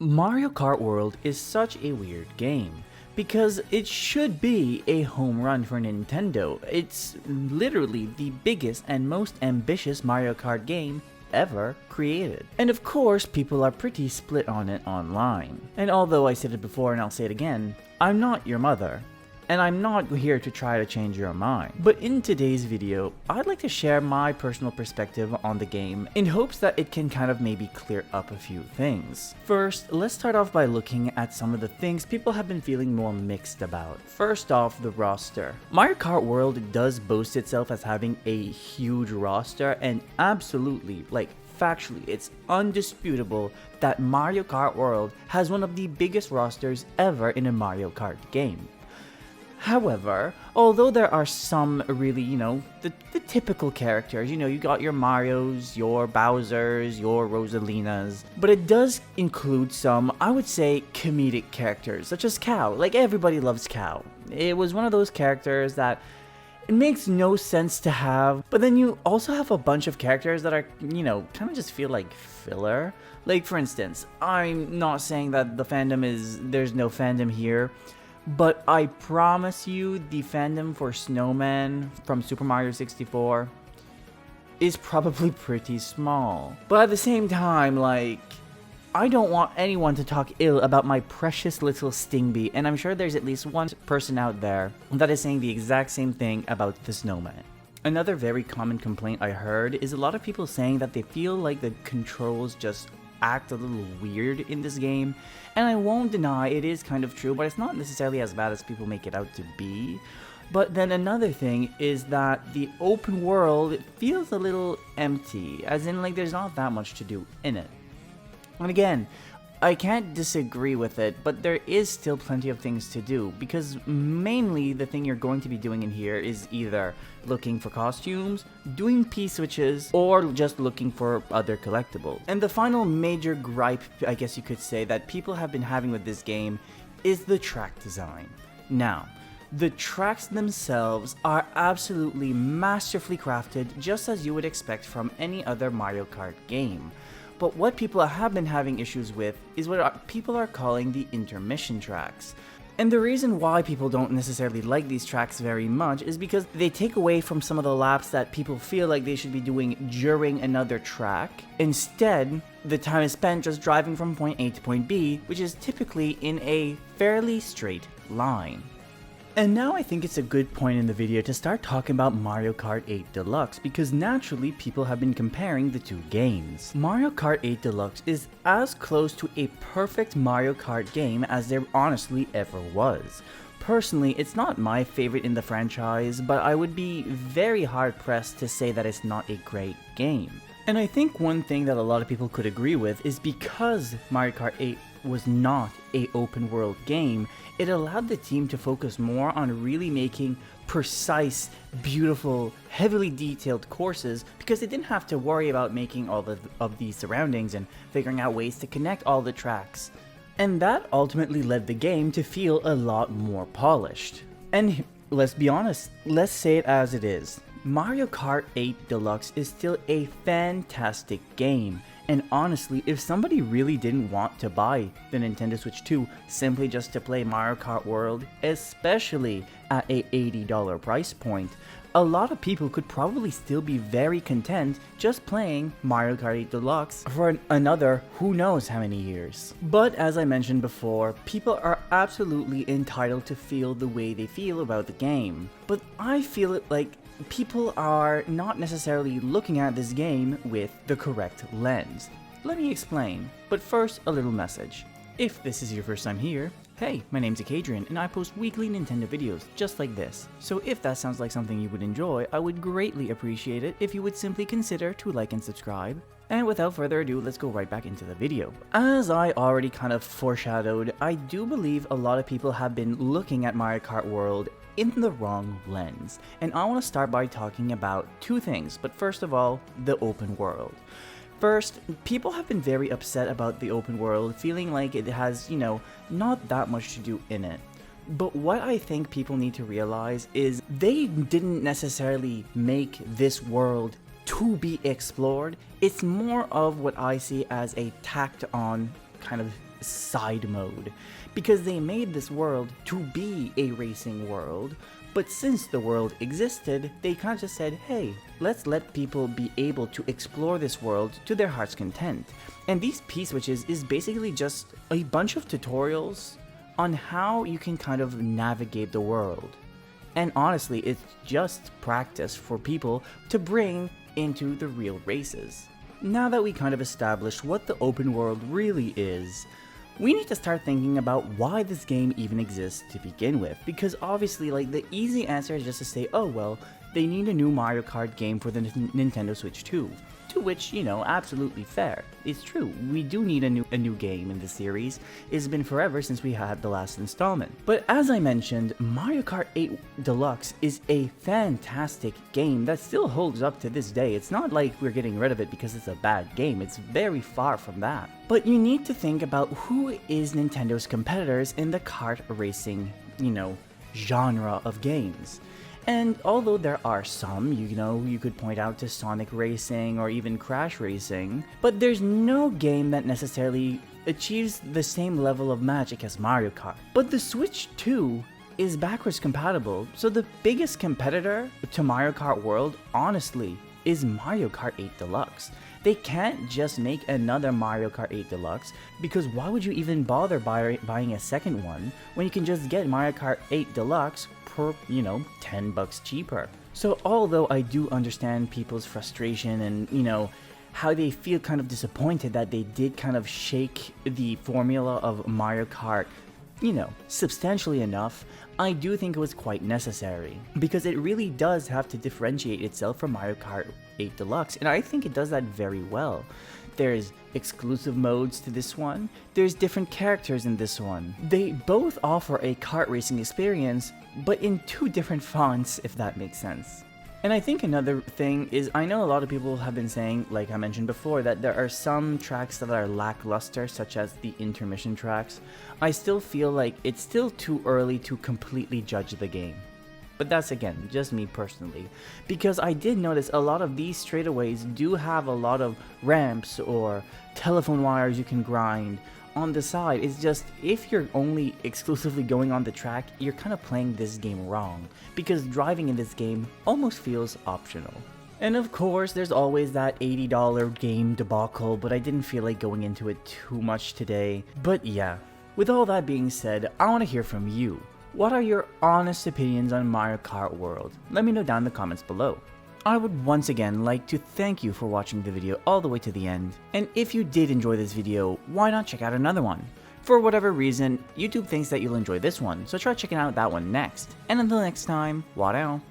Mario Kart World is such a weird game, because it should be a home run for Nintendo. It's literally the biggest and most ambitious Mario Kart game ever created. And of course, people are pretty split on it online. And although I said it before and I'll say it again, I'm not your mother. And I'm not here to try to change your mind. But in today's video, I'd like to share my personal perspective on the game in hopes that it can kind of maybe clear up a few things. First, let's start off by looking at some of the things people have been feeling more mixed about. First off, the roster. Mario Kart World does boast itself as having a huge roster, and absolutely, factually, it's undisputable that Mario Kart World has one of the biggest rosters ever in a Mario Kart game. However, although there are some really, the typical characters, you got your Marios, your Bowsers, your Rosalinas, but it does include some, I would say, comedic characters, such as Cow. Like, everybody loves Cow. It was one of those characters that it makes no sense to have, but then you also have a bunch of characters that are, kind of just feel like filler. Like, for instance, I'm not saying that there's no fandom here, but I promise you the fandom for Snowman from Super Mario 64 is probably pretty small. But at the same time, I don't want anyone to talk ill about my precious little Stingby, and I'm sure there's at least one person out there that is saying the exact same thing about the Snowman. Another very common complaint I heard is a lot of people saying that they feel like the controls just act a little weird in this game, and I won't deny it is kind of true, but it's not necessarily as bad as people make it out to be. But then another thing is that the open world feels a little empty, as in there's not that much to do in it. And again, I can't disagree with it, but there is still plenty of things to do, because mainly the thing you're going to be doing in here is either looking for costumes, doing P-switches, or just looking for other collectibles. And the final major gripe, I guess you could say, that people have been having with this game is the track design. Now, the tracks themselves are absolutely masterfully crafted, just as you would expect from any other Mario Kart game. But what people have been having issues with is what people are calling the intermission tracks. And the reason why people don't necessarily like these tracks very much is because they take away from some of the laps that people feel like they should be doing during another track. Instead, the time is spent just driving from point A to point B, which is typically in a fairly straight line. And now I think it's a good point in the video to start talking about Mario Kart 8 Deluxe, because naturally people have been comparing the two games. Mario Kart 8 Deluxe is as close to a perfect Mario Kart game as there honestly ever was. Personally, it's not my favorite in the franchise, but I would be very hard pressed to say that it's not a great game. And I think one thing that a lot of people could agree with is because Mario Kart 8 was not an open world game, it allowed the team to focus more on really making precise, beautiful, heavily detailed courses, because they didn't have to worry about making all of these surroundings and figuring out ways to connect all the tracks. And that ultimately led the game to feel a lot more polished. And let's be honest, let's say it as it is. Mario Kart 8 Deluxe is still a fantastic game, and honestly, if somebody really didn't want to buy the Nintendo Switch 2 simply just to play Mario Kart World, especially at a $80 price point, a lot of people could probably still be very content just playing Mario Kart 8 Deluxe for another who knows how many years. But as I mentioned before, people are absolutely entitled to feel the way they feel about the game. But I feel it like people are not necessarily looking at this game with the correct lens. Let me explain, but first a little message. If this is your first time here, hey, my name's Acadrien and I post weekly Nintendo videos just like this. So if that sounds like something you would enjoy, I would greatly appreciate it if you would simply consider to like and subscribe. And without further ado, let's go right back into the video. As I already kind of foreshadowed, I do believe a lot of people have been looking at Mario Kart World in the wrong lens. And I want to start by talking about two things, but first of all, the open world. First, people have been very upset about the open world, feeling like it has, not that much to do in it. But what I think people need to realize is they didn't necessarily make this world to be explored. It's more of what I see as a tacked on kind of side mode, because they made this world to be a racing world, but since the world existed, they kind of just said, hey, let's let people be able to explore this world to their heart's content. And these P-switches is basically just a bunch of tutorials on how you can kind of navigate the world. And honestly, it's just practice for people to bring into the real races. Now that we kind of established what the open world really is, we need to start thinking about why this game even exists to begin with, because obviously, like, the easy answer is just to say, oh well, they need a new Mario Kart game for the Nintendo Switch 2. To which, you know, absolutely fair. It's true, we do need a new game in the series. It's been forever since we had the last installment. But as I mentioned, Mario Kart 8 Deluxe is a fantastic game that still holds up to this day. It's not like we're getting rid of it because it's a bad game, it's very far from that. But you need to think about who is Nintendo's competitors in the kart racing, you know, genre of games. And although there are some, you know, you could point out to Sonic Racing or even Crash Racing, but there's no game that necessarily achieves the same level of magic as Mario Kart. But the Switch 2 is backwards compatible, so the biggest competitor to Mario Kart World, honestly, is Mario Kart 8 Deluxe. They can't just make another Mario Kart 8 Deluxe, because why would you even bother buying a second one when you can just get Mario Kart 8 Deluxe for, you know, $10 cheaper. So although I do understand people's frustration and, you know, how they feel kind of disappointed that they did kind of shake the formula of Mario Kart, you know, substantially enough, I do think it was quite necessary, because it really does have to differentiate itself from Mario Kart 8 Deluxe, and I think it does that very well. There's exclusive modes to this one, there's different characters in this one. They both offer a kart racing experience, but in two different fonts, if that makes sense. And I think another thing is, I know a lot of people have been saying, like I mentioned before, that there are some tracks that are lackluster, such as the intermission tracks. I still feel like it's still too early to completely judge the game. But that's, again, just me personally, because I did notice a lot of these straightaways do have a lot of ramps or telephone wires you can grind on the side. It's just, if you're only exclusively going on the track, you're kind of playing this game wrong, because driving in this game almost feels optional. And of course, there's always that $80 game debacle, but I didn't feel like going into it too much today. But yeah, with all that being said, I want to hear from you. What are your honest opinions on Mario Kart World? Let me know down in the comments below. I would once again like to thank you for watching the video all the way to the end, and if you did enjoy this video, why not check out another one? For whatever reason, YouTube thinks that you'll enjoy this one, so try checking out that one next. And until next time, Warao.